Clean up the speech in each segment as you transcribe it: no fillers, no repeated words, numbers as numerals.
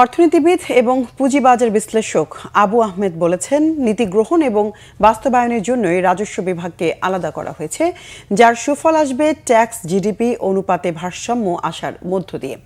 অর্থনীতিবিদ এবং পুঁজিবাজার বিশ্লেষক আবু আহমেদ বলেছেন, নীতি গ্রহণ এবং বাস্তবায়নের জন্যই রাজস্ব বিভাগকে আলাদা করা হয়েছে, যার সুফল আসবে ট্যাক্স জিডিপি অনুপাতে ভারসাম্য আসার মধ্য দিয়ে।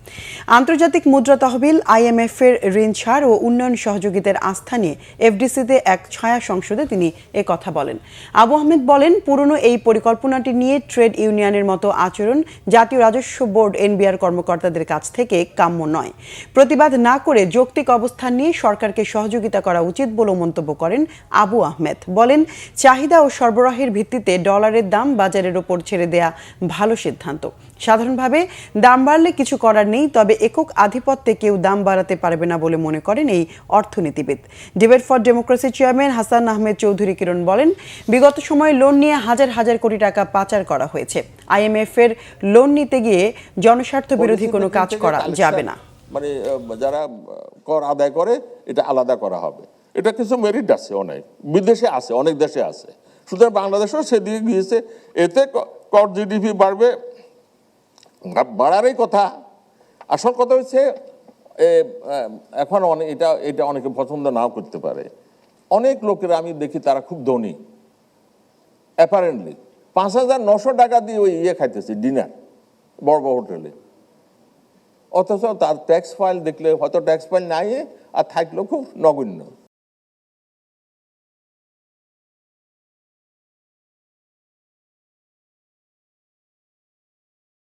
আন্তর্জাতিক মুদ্রা তহবিল IMF এর ঋণ ছাড় ও উন্নয়ন সহযোগিতার আস্থা নিয়ে FDC-তে এক ছায়া সংসদে তিনি কথা বলেন। আবু আহমেদ বলেন, পুরনো এই পরিকল্পনাটি নিয়ে ট্রেড ইউনিয়নের মতো আচরণ জাতীয় রাজস্ব বোর্ড NBR কর্মকর্তাদের কাছ থেকে কাম্য নয়। প্রতিবাদ না করে যৌক্তিক অবস্থান নিয়ে সরকারকে সহযোগিতা করা উচিত বলে মন্তব্য করেন আবু আহমেদ। বলেন, চাহিদা ও সরবরাহের ভিত্তিতে ডলারের দাম বাজারের ওপর ছেড়ে দেয়া ভালো সিদ্ধান্ত। সাধারণভাবে দাম বাড়লে কিছু করার নেই, তবে একক আধিপত্যে কেউ দাম বাড়াতে পারবে না বলে মনে করেন এই অর্থনীতিবিদ। Debate for democracy chairman Hasan Ahmed Chowdhury Kiron বলেন, বিগত সময়ে লোন নিয়ে হাজার হাজার কোটি টাকা পাচার করা হয়েছে। IMF এর লোন নিতে গিয়ে জনস্বার্থ বিরোধী কোনো কাজ করা যাবে না। মানে যারা কর আদায় করে এটা আলাদা করা হবে, এটা কিছু মেরিট আছে, অনেক বিদেশে আছে, অনেক দেশে আছে। সুতরাং বাংলাদেশও সেদিকে গিয়েছে, এতে কর জিডিপি বাড়বে, বাড়ারই কথা। আসল কথা হচ্ছে এখন অনেক এটা অনেকে পছন্দ নাও করতে পারে। অনেক লোকেরা আমি দেখি তারা খুব ধনী, অ্যাপারেন্টলি 5,900 টাকা দিয়ে ওই খাইতেছে ডিনার বড় বড় হোটেলে, অথচ তার ট্যাক্স ফাইল দেখলে হয়তো ট্যাক্স ফাইল নাই আর থাকলেও খুব নগণ্য।